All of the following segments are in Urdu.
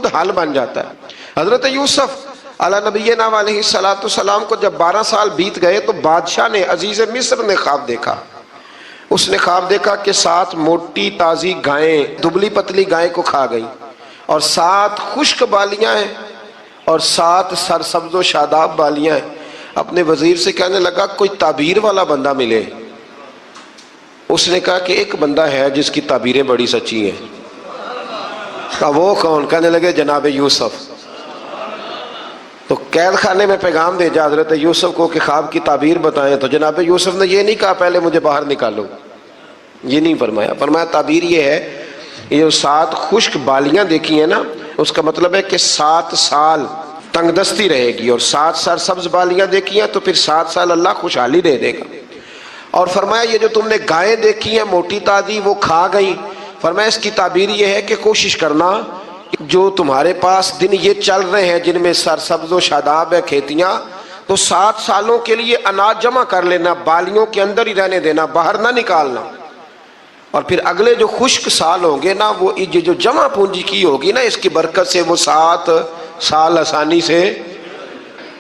خود حال بن جاتا ہے۔ حضرت یوسف علی نبینا علیہ السلام کو جب 12 سال بیت گئے تو بادشاہ نے، عزیز مصر نے خواب دیکھا۔ اس نے خواب دیکھا کہ 7 موٹی تازی گائیں دبلی پتلی گائیں کو کھا گئی، اور 7 خشک بالیاں ہیں اور 7 سرسبز و شاداب بالیاں ہیں۔ اپنے وزیر سے کہنے لگا کوئی تعبیر والا بندہ ملے۔ اس نے کہا کہ ایک بندہ ہے جس کی تعبیریں بڑی سچی ہیں۔ کہا وہ کون؟ کہنے لگے جناب یوسف۔ تو قید خانے میں پیغام بھیجا حضرت یوسف کو کہ خواب کی تعبیر بتائیں، تو جناب یوسف نے یہ نہیں کہا پہلے مجھے باہر نکالو، یہ نہیں فرمایا۔ فرمایا تعبیر یہ ہے، یہ جو 7 خشک بالیاں دیکھی ہیں نا، اس کا مطلب ہے کہ 7 سال تنگ دستی رہے گی، اور 7 سرسبز بالیاں دیکھی ہیں تو پھر 7 سال اللہ خوشحالی دے دے گا۔ اور فرمایا یہ جو تم نے گائیں دیکھی ہیں موٹی تازی وہ کھا گئی، فرمایا اس کی تعبیر یہ ہے کہ کوشش کرنا جو تمہارے پاس دن یہ چل رہے ہیں جن میں سرسبز و شاداب ہے کھیتیاں، تو 7 سالوں کے لیے اناج جمع کر لینا، بالیوں کے اندر ہی رہنے دینا، باہر نہ نکالنا، اور پھر اگلے جو خشک سال ہوں گے نا، وہ یہ جو جمع پونجی کی ہوگی نا اس کی برکت سے وہ 7 سال آسانی سے۔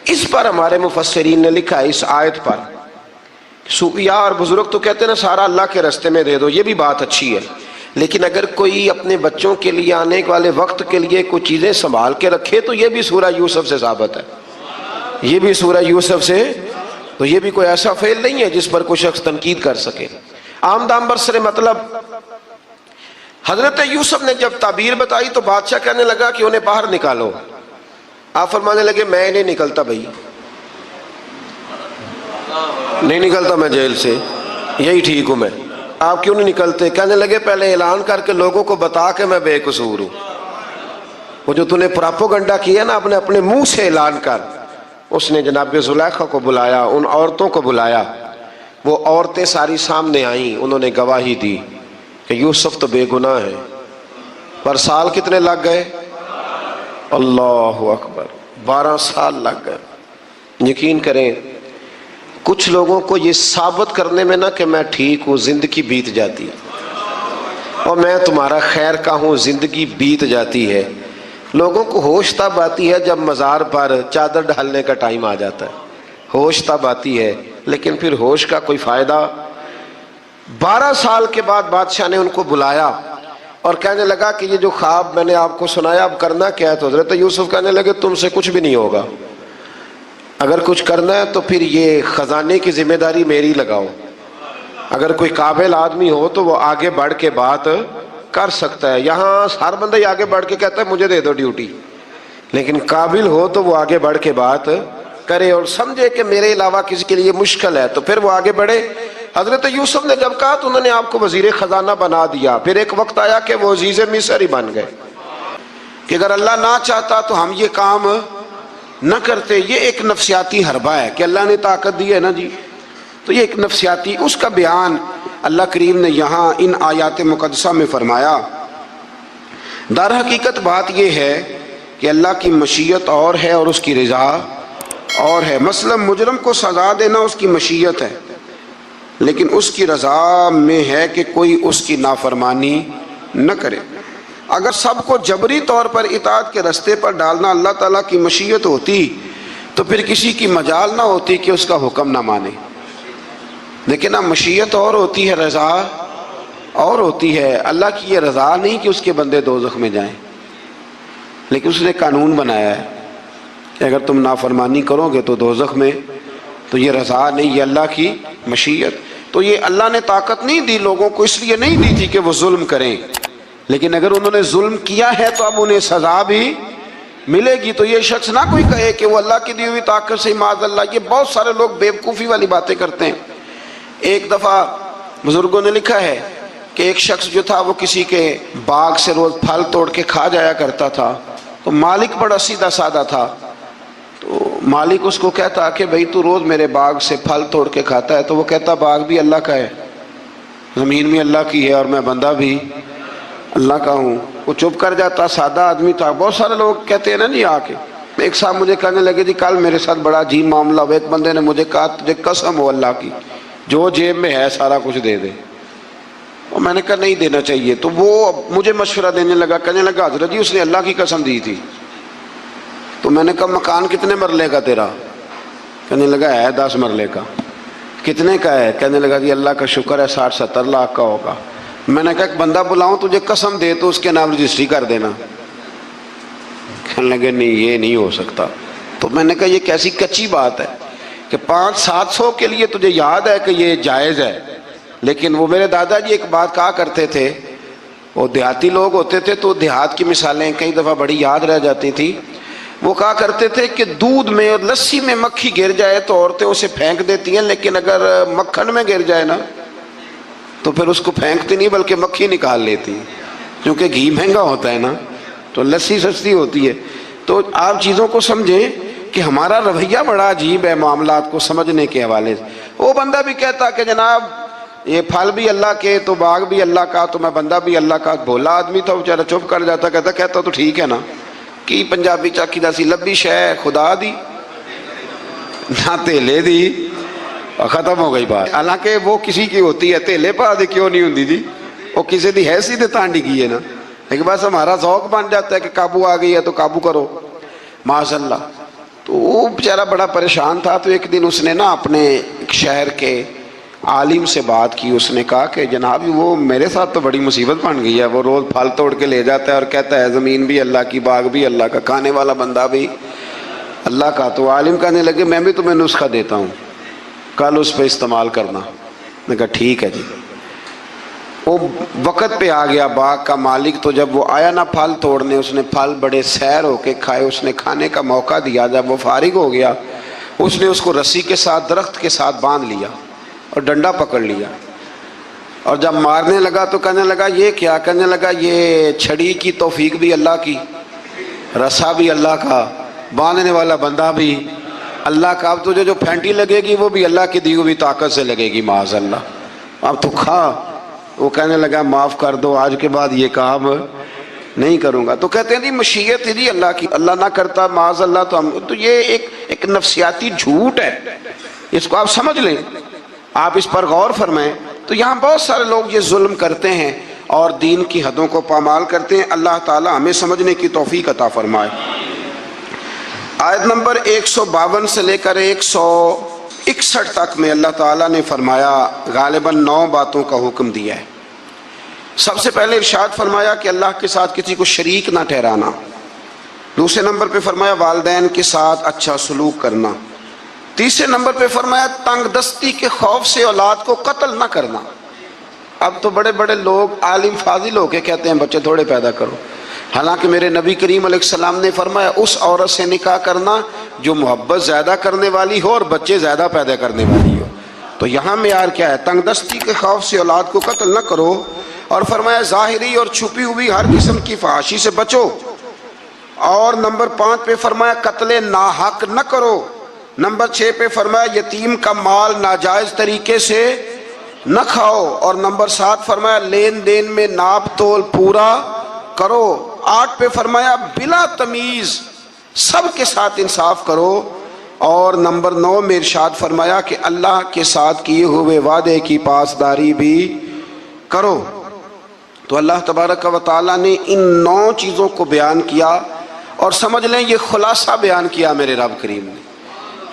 اس پر ہمارے مفسرین نے لکھا ہے، اس آیت پر صوفیاء اور بزرگ تو کہتے ہیں نا سارا اللہ کے راستے میں دے دو، یہ بھی بات اچھی ہے، لیکن اگر کوئی اپنے بچوں کے لیے آنے والے وقت کے لیے کوئی چیزیں سنبھال کے رکھے تو یہ بھی سورہ یوسف سے ثابت ہے، یہ بھی سورہ یوسف سے، تو یہ بھی کوئی ایسا فعل نہیں ہے جس پر کوئی شخص تنقید کر سکے۔ عام دام برسر مطلب حضرت یوسف نے جب تعبیر بتائی تو بادشاہ کہنے لگا کہ انہیں باہر نکالو۔ آپ فرمانے لگے میں نہیں نکلتا بھائی، نہیں نکلتا میں جیل سے، یہی ٹھیک ہوں میں۔ آپ کیوں نہیں نکلتے؟ کہنے لگے پہلے اعلان کر کے لوگوں کو بتا کہ میں بے قصور ہوں۔ وہ جو تو نے پراپوگنڈا کیا نا اپنے منہ سے اعلان کر۔ اس نے جناب زلیخا کو بلایا، ان عورتوں کو بلایا، وہ عورتیں ساری سامنے آئیں، انہوں نے گواہی دی کہ یوسف تو بے گناہ ہے۔ پر سال کتنے لگ گئے؟ اللہ اکبر، 12 سال لگ گئے۔ یقین کریں کچھ لوگوں کو یہ ثابت کرنے میں نہ کہ میں ٹھیک ہوں زندگی بیت جاتی ہے، اور میں تمہارا خیر کا ہوں زندگی بیت جاتی ہے۔ لوگوں کو ہوش تب آتی ہے جب مزار پر چادر ڈالنے کا ٹائم آ جاتا ہے، ہوش تب آتی ہے، لیکن پھر ہوش کا کوئی فائدہ۔ 12 سال کے بعد بادشاہ نے ان کو بلایا اور کہنے لگا کہ یہ جو خواب میں نے آپ کو سنایا اب کرنا کیا ہے؟ تو حضرت یوسف کہنے لگے تم سے کچھ بھی نہیں ہوگا، اگر کچھ کرنا ہے تو پھر یہ خزانے کی ذمہ داری میری لگاؤ۔ اگر کوئی قابل آدمی ہو تو وہ آگے بڑھ کے بات کر سکتا ہے، یہاں ہر بندہ ہی آگے بڑھ کے کہتا ہے مجھے دے دو ڈیوٹی، لیکن قابل ہو تو وہ آگے بڑھ کے بات کرے اور سمجھے کہ میرے علاوہ کسی کے لیے مشکل ہے تو پھر وہ آگے بڑھے۔ حضرت یوسف نے جب کہا تو انہوں نے آپ کو وزیر خزانہ بنا دیا۔ پھر ایک وقت آیا کہ وہ عزیز مصر ہی بن گئے، کہ اگر اللہ نہ چاہتا تو ہم یہ کام نہ کرتے۔ یہ ایک نفسیاتی حربہ ہے کہ اللہ نے طاقت دی ہے نا جی، تو یہ ایک نفسیاتی، اس کا بیان اللہ کریم نے یہاں ان آیات مقدسہ میں فرمایا۔ در حقیقت بات یہ ہے کہ اللہ کی مشیت اور ہے اور اس کی رضا اور ہے۔ مثلا مجرم کو سزا دینا اس کی مشیت ہے، لیکن اس کی رضا میں ہے کہ کوئی اس کی نافرمانی نہ کرے۔ اگر سب کو جبری طور پر اطاعت کے رستے پر ڈالنا اللہ تعالیٰ کی مشیت ہوتی تو پھر کسی کی مجال نہ ہوتی کہ اس کا حکم نہ مانے، لیکن اب مشیت اور ہوتی ہے، رضا اور ہوتی ہے۔ اللہ کی یہ رضا نہیں کہ اس کے بندے دوزخ میں جائیں، لیکن اس نے قانون بنایا ہے کہ اگر تم نافرمانی کرو گے تو دوزخ میں، تو یہ رضا نہیں، یہ اللہ کی مشیت۔ تو یہ اللہ نے طاقت نہیں دی لوگوں کو، اس لیے نہیں دی تھی کہ وہ ظلم کریں، لیکن اگر انہوں نے ظلم کیا ہے تو اب انہیں سزا بھی ملے گی۔ تو یہ شخص نہ کوئی کہے کہ وہ اللہ کی دی ہوئی طاقت سے معاذ اللہ، یہ بہت سارے لوگ بیوقوفی والی باتیں کرتے ہیں۔ ایک دفعہ بزرگوں نے لکھا ہے کہ ایک شخص جو تھا وہ کسی کے باغ سے روز پھل توڑ کے کھا جایا کرتا تھا، تو مالک بڑا سیدھا سادہ تھا، تو مالک اس کو کہتا کہ بھئی تو روز میرے باغ سے پھل توڑ کے کھاتا ہے، تو وہ کہتا باغ بھی اللہ کا ہے، زمین بھی اللہ کی ہے، اور میں بندہ بھی اللہ کا ہوں۔ وہ چپ کر جاتا، سادہ آدمی تھا۔ بہت سارے لوگ کہتے ہیں نا جی آ کے، ایک صاحب مجھے کہنے لگے جی کل میرے ساتھ بڑا عجیب معاملہ ہوا، ایک بندے نے مجھے کہا تجھے قسم ہو اللہ کی جو جیب میں ہے سارا کچھ دے دے۔ اور میں نے کہا نہیں دینا چاہیے. تو وہ مجھے مشورہ دینے لگا, کہنے لگا حضرت جی اس نے اللہ کی قسم دی تھی. تو میں نے کہا مکان کتنے مرلے کا تیرا؟ کہنے لگا ہے 10 مرلے کا. کتنے کا ہے؟ کہنے لگا کہ اللہ کا شکر ہے 60-70 لاکھ کا ہوگا. میں نے کہا ایک بندہ بلاؤں تجھے قسم دے تو اس کے نام رجسٹری کر دینا. کہنے لگے نہیں یہ نہیں ہو سکتا. تو میں نے کہا یہ کیسی کچی بات ہے کہ 500-700 کے لیے تجھے یاد ہے کہ یہ جائز ہے. لیکن وہ میرے دادا جی ایک بات کہا کرتے تھے, وہ دیہاتی لوگ ہوتے تھے تو دیہات کی مثالیں کئی دفعہ بڑی یاد رہ جاتی تھی. وہ کہا کرتے تھے کہ دودھ میں اور لسی میں مکھی گر جائے تو عورتیں اسے پھینک دیتی ہیں, لیکن اگر مکھن میں گر جائے نا تو پھر اس کو پھینکتی نہیں بلکہ مکھی نکال لیتی, کیونکہ گھی مہنگا ہوتا ہے نا تو لسی سستی ہوتی ہے. تو آپ چیزوں کو سمجھیں کہ ہمارا رویہ بڑا عجیب ہے معاملات کو سمجھنے کے حوالے سے. وہ بندہ بھی کہتا کہ جناب یہ پھل بھی اللہ کے تو باغ بھی اللہ کا تو میں بندہ بھی اللہ کا. بھولا آدمی تھا بیچارہ, چپ کر جاتا, کہتا تو ٹھیک ہے نا کی پنجابی چاکی دا سی لبی شے خدا دی نہ تیلے دی, ختم ہو گئی بات. حالانکہ وہ کسی کی ہوتی ہے, تیلے پا دے کیوں نہیں ہوتی جی, وہ کسی دی حیثیت تانڈی کی ہے نا. لیکن بس ہمارا ذوق بن جاتا ہے کہ قابو آ گئی ہے تو قابو کرو معاذ اللہ. تو وہ بیچارہ بڑا پریشان تھا. تو ایک دن اس نے نا اپنے ایک شہر کے عالم سے بات کی. اس نے کہا کہ جناب وہ میرے ساتھ تو بڑی مصیبت بن گئی ہے, وہ روز پھل توڑ کے لے جاتا ہے اور کہتا ہے زمین بھی اللہ کی, باغ بھی اللہ کا, کھانے والا بندہ بھی اللہ کا. تو عالم کہنے لگے میں بھی تمہیں نسخہ دیتا ہوں, کل اس پہ استعمال کرنا. میں نے کہا ٹھیک ہے جی. وہ وقت پہ آ گیا باغ کا مالک. تو جب وہ آیا نا پھل توڑنے, اس نے پھل بڑے سیر ہو کے کھائے. اس نے کھانے کا موقع دیا. جب وہ فارغ ہو گیا اس نے اس کو رسی کے ساتھ درخت کے ساتھ باندھ لیا اور ڈنڈا پکڑ لیا. اور جب مارنے لگا تو کہنے لگا یہ کیا؟ کہنے لگا یہ چھڑی کی توفیق بھی اللہ کی, رسا بھی اللہ کا, باندھنے والا بندہ بھی اللہ کا. اب تجھے جو پھینٹی لگے گی وہ بھی اللہ کی دی ہوئی طاقت سے لگے گی معاذ اللہ. اب تو کھا. وہ کہنے لگا معاف کر دو, آج کے بعد یہ کام نہیں کروں گا. تو کہتے ہیں جی مشیت ہی اللہ کی, اللہ نہ کرتا معاذ اللہ تو ہم. تو یہ ایک نفسیاتی جھوٹ ہے, اس کو آپ سمجھ لیں, آپ اس پر غور فرمائیں. تو یہاں بہت سارے لوگ یہ ظلم کرتے ہیں اور دین کی حدوں کو پامال کرتے ہیں. اللہ تعالی ہمیں سمجھنے کی توفیق عطا فرمائے. آیت نمبر 152 سے لے کر 161 تک میں اللہ تعالیٰ نے فرمایا غالباً 9 باتوں کا حکم دیا ہے. سب سے پہلے ارشاد فرمایا کہ اللہ کے ساتھ کسی کو شریک نہ ٹھہرانا. دوسرے نمبر پہ فرمایا والدین کے ساتھ اچھا سلوک کرنا. تیسرے نمبر پہ فرمایا تنگ دستی کے خوف سے اولاد کو قتل نہ کرنا. اب تو بڑے بڑے لوگ عالم فاضل ہو کے کہتے ہیں بچے تھوڑے پیدا کرو, حالانکہ میرے نبی کریم علیہ السلام نے فرمایا اس عورت سے نکاح کرنا جو محبت زیادہ کرنے والی ہو اور بچے زیادہ پیدا کرنے والی ہو. تو یہاں معیار کیا ہے؟ تنگ دستی کے خوف سے اولاد کو قتل نہ کرو. اور فرمایا ظاہری اور چھپی ہوئی ہر قسم کی فحاشی سے بچو. اور نمبر 5 پہ فرمایا قتل ناحق نہ کرو. نمبر 6 پہ فرمایا یتیم کا مال ناجائز طریقے سے نہ کھاؤ. اور نمبر 7 فرمایا لین دین میں ناپ تول پورا کرو. 8 پہ فرمایا بلا تمیز سب کے ساتھ انصاف کرو. اور نمبر 9 میں ارشاد فرمایا کہ اللہ کے ساتھ کیے ہوئے وعدے کی پاسداری بھی کرو. تو اللہ تبارک و تعالیٰ نے ان 9 چیزوں کو بیان کیا اور سمجھ لیں یہ خلاصہ بیان کیا میرے رب کریم نے.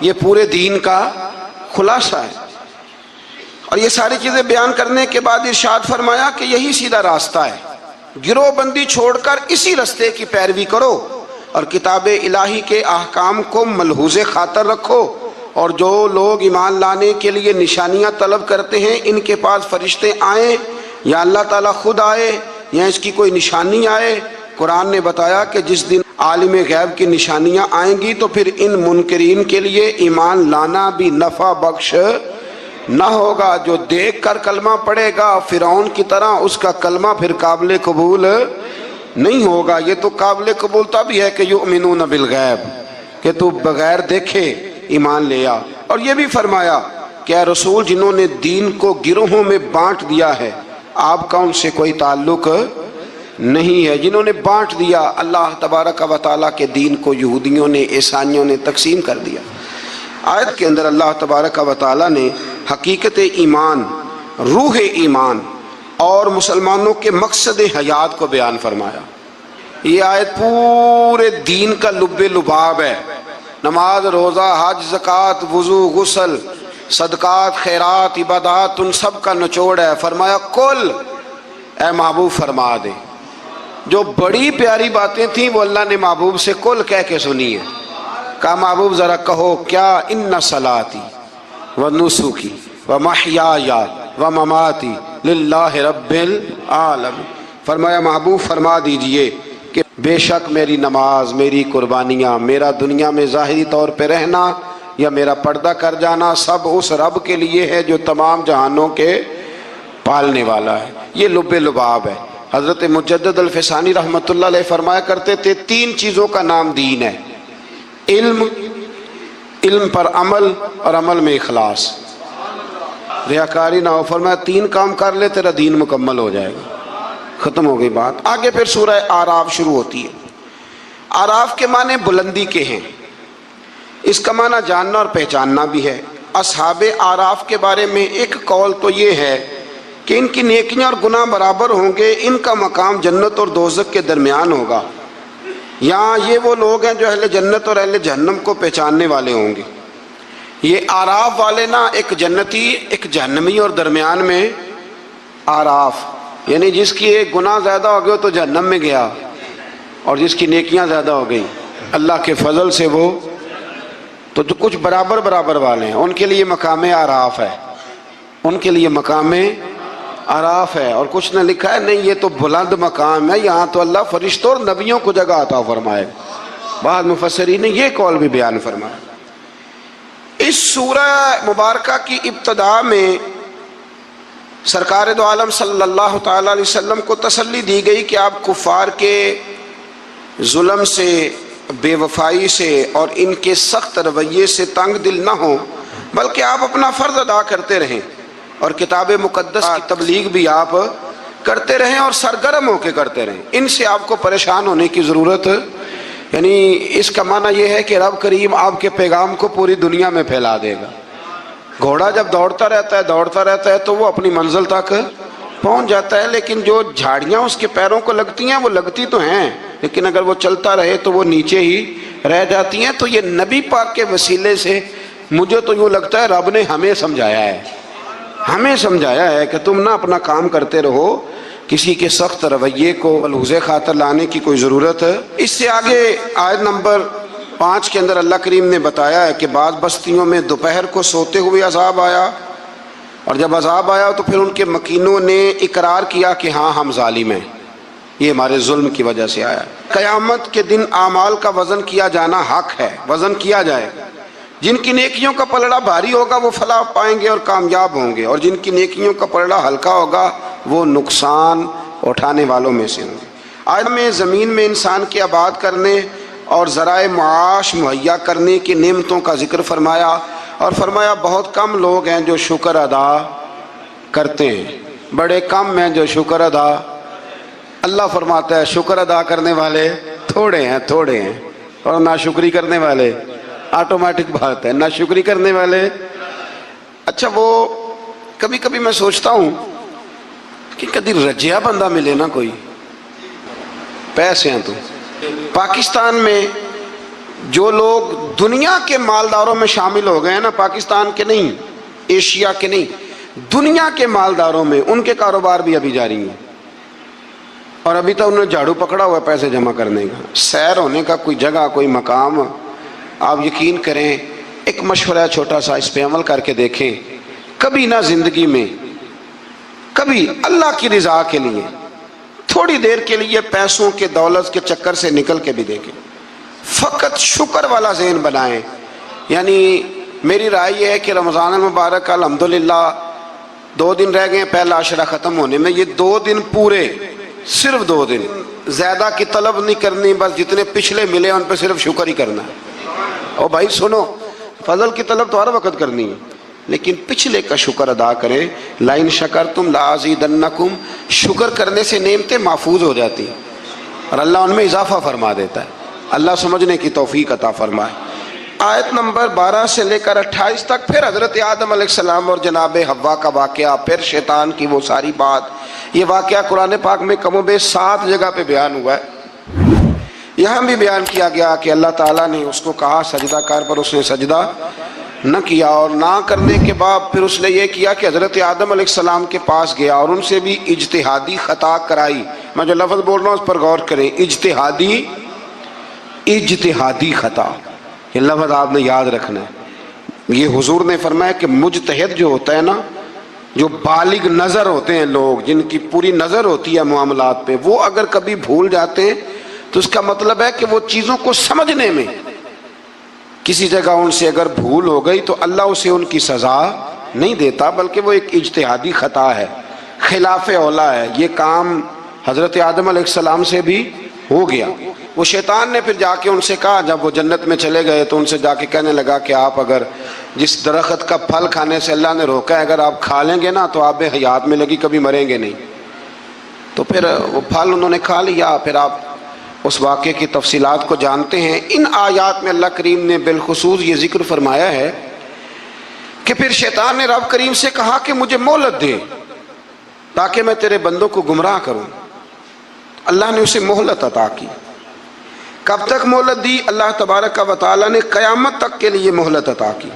یہ پورے دین کا خلاصہ ہے. اور یہ ساری چیزیں بیان کرنے کے بعد ارشاد فرمایا کہ یہی سیدھا راستہ ہے, گروہ بندی چھوڑ کر اسی راستے کی پیروی کرو اور کتاب الہی کے احکام کو ملحوظ خاطر رکھو. اور جو لوگ ایمان لانے کے لیے نشانیاں طلب کرتے ہیں ان کے پاس فرشتے آئیں یا اللہ تعالیٰ خود آئے یا اس کی کوئی نشانی آئے. قرآن نے بتایا کہ جس دن عالم غیب کی نشانیاں آئیں گی تو پھر ان منکرین کے لیے ایمان لانا بھی نفع بخش نہ ہوگا. جو دیکھ کر کلمہ پڑھے گا فرعون کی طرح اس کا کلمہ پھر قابل قبول نہیں ہوگا. یہ تو قابل قبول تب ہی ہے کہ یؤمنون بالغیب, کہ تو بغیر دیکھے ایمان لے آ. اور یہ بھی فرمایا کہ اے رسول جنہوں نے دین کو گروہوں میں بانٹ دیا ہے آپ کا ان سے کوئی تعلق نہیں ہے. جنہوں نے بانٹ دیا اللہ تبارک و تعالیٰ کے دین کو یہودیوں نے عیسائیوں نے تقسیم کر دیا. آیت کے اندر اللہ تبارک و تعالیٰ نے حقیقت ایمان, روح ایمان اور مسلمانوں کے مقصد حیات کو بیان فرمایا۔ یہ آیت پورے دین کا لب لباب ہے۔ نماز، روزہ، حج، زکوٰۃ، وضو، غسل، صدقات، خیرات، عبادات، ان سب کا نچوڑ ہے۔ فرمایا کل، اے محبوب فرما دے۔ جو بڑی پیاری باتیں تھیں وہ اللہ نے محبوب سے کل کہہ کے سنی ہے۔ کہا محبوب ذرا کہو کیا، ان صلاتی و نسکی و محیای و مماتی للہ رب العالمین۔ فرمایا محبوب فرما دیجئے کہ بے شک میری نماز، میری قربانیاں، میرا دنیا میں ظاہری طور پہ رہنا یا میرا پردہ کر جانا سب اس رب کے لیے ہے جو تمام جہانوں کے پالنے والا ہے۔ یہ لب لباب ہے۔ حضرت مجدد الفسانی رحمۃ اللہ علیہ فرمایا کرتے تھے 3 چیزوں کا نام دین ہے: علم، علم پر عمل، اور عمل میں اخلاص، ریاکاری نہ ہو۔ فرمایا 3 کام کر لے تیرا دین مکمل ہو جائے گا۔ ختم ہو گئی بات۔ آگے پھر سورہ اعراف شروع ہوتی ہے۔ اعراف کے معنی بلندی کے ہیں، اس کا معنی جاننا اور پہچاننا بھی ہے۔ اصحاب اعراف کے بارے میں ایک قول تو یہ ہے کہ ان کی نیکیاں اور گناہ برابر ہوں گے، ان کا مقام جنت اور دوزخ کے درمیان ہوگا۔ یہاں یہ وہ لوگ ہیں جو اہل جنت اور اہل جہنم کو پہچاننے والے ہوں گے۔ یہ اعراف والے نا، ایک جنتی ایک جہنمی، اور درمیان میں اعراف، یعنی جس کی ایک گناہ زیادہ ہو گئے تو جہنم میں گیا، اور جس کی نیکیاں زیادہ ہو گئی اللہ کے فضل سے وہ تو جو کچھ برابر برابر والے ہیں، ان کے لیے مقام اعراف ہے، ان کے لیے مقام اعراف ہے۔ اور کچھ نے لکھا ہے نہیں یہ تو بلند مقام ہے، یہاں تو اللہ فرشتوں اور نبیوں کو جگہ عطا فرمائے۔ بعض مفسرین نے یہ قول بھی بیان فرمایا۔ اس سورہ مبارکہ کی ابتدا میں سرکار دو عالم صلی اللہ تعالی علیہ وسلم کو تسلی دی گئی کہ آپ کفار کے ظلم سے، بے وفائی سے اور ان کے سخت رویے سے تنگ دل نہ ہوں، بلکہ آپ اپنا فرض ادا کرتے رہیں اور کتاب مقدس کی تبلیغ بھی آپ کرتے رہیں اور سرگرم ہو کے کرتے رہیں۔ ان سے آپ کو پریشان ہونے کی ضرورت، یعنی اس کا معنی یہ ہے کہ رب کریم آپ کے پیغام کو پوری دنیا میں پھیلا دے گا۔ گھوڑا جب دوڑتا رہتا ہے تو وہ اپنی منزل تک پہنچ جاتا ہے، لیکن جو جھاڑیاں اس کے پیروں کو لگتی ہیں وہ لگتی تو ہیں، لیکن اگر وہ چلتا رہے تو وہ نیچے ہی رہ جاتی ہیں۔ تو یہ نبی پاک کے وسیلے سے مجھے تو یوں لگتا ہے رب نے ہمیں سمجھایا ہے کہ تم نہ اپنا کام کرتے رہو، کسی کے سخت رویے کو ملحوظ خاطر لانے کی کوئی ضرورت ہے۔ اس سے آگے آیت نمبر 5 کے اندر اللہ کریم نے بتایا ہے کہ بعض بستیوں میں دوپہر کو سوتے ہوئے عذاب آیا، اور جب عذاب آیا تو پھر ان کے مکینوں نے اقرار کیا کہ ہاں ہم ظالم ہیں، یہ ہمارے ظلم کی وجہ سے آیا۔ قیامت کے دن اعمال کا وزن کیا جانا حق ہے، وزن کیا جائے گا۔ جن کی نیکیوں کا پلڑا بھاری ہوگا وہ فلاح پائیں گے اور کامیاب ہوں گے، اور جن کی نیکیوں کا پلڑا ہلکا ہوگا وہ نقصان اٹھانے والوں میں سے ہوں گے۔ آج میں زمین میں انسان کے آباد کرنے اور ذرائع معاش مہیا کرنے کی نعمتوں کا ذکر فرمایا، اور فرمایا بہت کم لوگ ہیں جو شکر ادا کرتے ہیں، بڑے کم ہیں جو شکر ادا۔ اللہ فرماتا ہے شکر ادا کرنے والے تھوڑے ہیں، اور ناشکری کرنے والے، آٹومیٹک بات ہے، ناشکری کرنے والے۔ اچھا وہ کبھی کبھی میں سوچتا ہوں کہ کدی رجیا بندہ ملے نا، کوئی پیسے ہیں تو پاکستان میں جو لوگ دنیا کے مالداروں میں شامل ہو گئے ہیں نا، پاکستان کے نہیں، ایشیا کے نہیں، دنیا کے مالداروں میں، ان کے کاروبار بھی ابھی جاری ہیں، اور ابھی تو انہوں نے جھاڑو پکڑا ہوا ہے پیسے جمع کرنے کا۔ سیر ہونے کا کوئی جگہ، کوئی مقام، آپ یقین کریں، ایک مشورہ ہے چھوٹا سا، اس پہ عمل کر کے دیکھیں، کبھی نہ زندگی میں، کبھی اللہ کی رضا کے لیے تھوڑی دیر کے لیے پیسوں کے دولت کے چکر سے نکل کے بھی دیکھیں، فقط شکر والا ذہن بنائیں۔ یعنی میری رائے یہ ہے کہ رمضان المبارک الحمدللہ 2 دن رہ گئے پہلا عشرہ ختم ہونے میں، یہ 2 دن پورے، صرف 2 دن، زیادہ کی طلب نہیں کرنی، بس جتنے پچھلے ملے ان پہ صرف شکر ہی کرنا ہے۔ او بھائی سنو، فضل کی طلب تو ہر وقت کرنی ہے، لیکن پچھلے کا شکر ادا کرے۔ لَإِن شَكَرْتُمْ لَأَزِيدَنَّكُمْ، شکر کرنے سے نعمتیں محفوظ ہو جاتی ہیں اور اللہ ان میں اضافہ فرما دیتا ہے۔ اللہ سمجھنے کی توفیق عطا فرمائے۔ آیت نمبر 12 سے لے کر 28 تک پھر حضرت آدم علیہ السلام اور جناب حوا کا واقعہ، پھر شیطان کی وہ ساری بات، یہ واقعہ قرآن پاک میں کم و بیش 7 جگہ پہ بیان ہوا ہے۔ یہاں بھی بیان کیا گیا کہ اللہ تعالیٰ نے اس کو کہا سجدہ کر، پر اس نے سجدہ نہ کیا، اور نہ کرنے کے بعد پھر اس نے یہ کیا کہ حضرت آدم علیہ السلام کے پاس گیا اور ان سے بھی اجتہادی خطا کرائی۔ میں جو لفظ بول رہا ہوں اس پر غور کریں، اجتہادی خطا، یہ لفظ آپ نے یاد رکھنا ہے۔ یہ حضور نے فرمایا کہ مجتہد جو ہوتا ہے نا، جو بالغ نظر ہوتے ہیں لوگ، جن کی پوری نظر ہوتی ہے معاملات پہ، وہ اگر کبھی بھول جاتے ہیں تو اس کا مطلب ہے کہ وہ چیزوں کو سمجھنے میں کسی جگہ ان سے اگر بھول ہو گئی تو اللہ اسے ان کی سزا نہیں دیتا، بلکہ وہ ایک اجتہادی خطا ہے، خلاف اولا ہے۔ یہ کام حضرت آدم علیہ السلام سے بھی ہو گیا۔ وہ شیطان نے پھر جا کے ان سے کہا، جب وہ جنت میں چلے گئے تو ان سے جا کے کہنے لگا کہ آپ اگر جس درخت کا پھل کھانے سے اللہ نے روکا ہے اگر آپ کھا لیں گے نا تو آپ حیات میں لگی، کبھی مریں گے نہیں۔ تو پھر وہ پھل انہوں نے کھا لیا۔ پھر آپ اس واقعے کی تفصیلات کو جانتے ہیں۔ ان آیات میں اللہ کریم نے بالخصوص یہ ذکر فرمایا ہے کہ پھر شیطان نے رب کریم سے کہا کہ مجھے مہلت دے تاکہ میں تیرے بندوں کو گمراہ کروں۔ اللہ نے اسے مہلت عطا کی۔ کب تک مہلت دی؟ اللہ تبارک و تعالی نے قیامت تک کے لیے مہلت عطا کی۔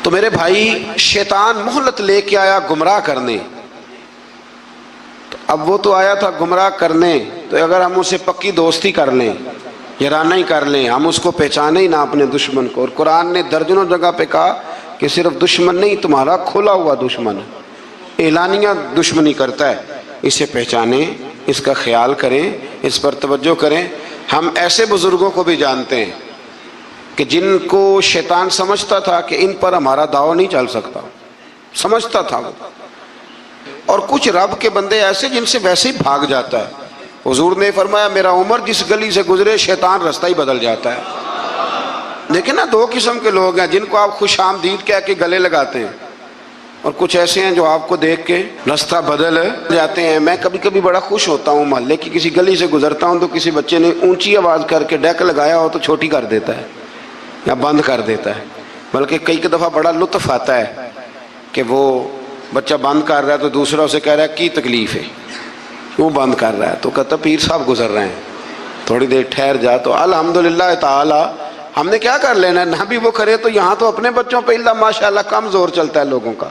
تو میرے بھائی، شیطان مہلت لے کے آیا گمراہ کرنے، تو اب وہ تو آیا تھا گمراہ کرنے، تو اگر ہم اسے پکی دوستی کر لیں، یارانہ ہی کر لیں، ہم اس کو پہچانے ہی نہ اپنے دشمن کو۔ اور قرآن نے درجنوں جگہ پہ کہا کہ صرف دشمن نہیں، تمہارا کھلا ہوا دشمن ہے، اعلانیہ دشمنی کرتا ہے، اسے پہچانیں، اس کا خیال کریں، اس پر توجہ کریں۔ ہم ایسے بزرگوں کو بھی جانتے ہیں کہ جن کو شیطان سمجھتا تھا کہ ان پر ہمارا داؤ نہیں چل سکتا، سمجھتا تھا وہ۔ اور کچھ رب کے بندے ایسے جن سے ویسے ہی بھاگ جاتا ہے۔ حضور نے فرمایا میرا عمر جس گلی سے گزرے شیطان رستہ ہی بدل جاتا ہے۔ لیکن نا 2 قسم کے لوگ ہیں جن کو آپ خوش آمدید کہہ کے گلے لگاتے ہیں، اور کچھ ایسے ہیں جو آپ کو دیکھ کے راستہ بدل جاتے ہیں۔ میں کبھی کبھی بڑا خوش ہوتا ہوں، محلے کی کسی گلی سے گزرتا ہوں تو کسی بچے نے اونچی آواز کر کے ڈیک لگایا ہو تو چھوٹی کر دیتا ہے یا بند کر دیتا ہے۔ بلکہ کئی دفعہ بڑا لطف آتا ہے کہ وہ بچہ بند کر رہا ہے تو دوسرا اسے کہہ رہا ہے کی تکلیف ہے، کیوں بند کر رہا ہے؟ تو کہتا پیر صاحب گزر رہے ہیں، تھوڑی دیر ٹھہر جا۔ تو الحمدللہ تعالی ہم نے کیا کر لینا ہے؟ نہ بھی وہ کرے تو یہاں تو اپنے بچوں پہ اللہ ماشاءاللہ کم زور چلتا ہے لوگوں کا،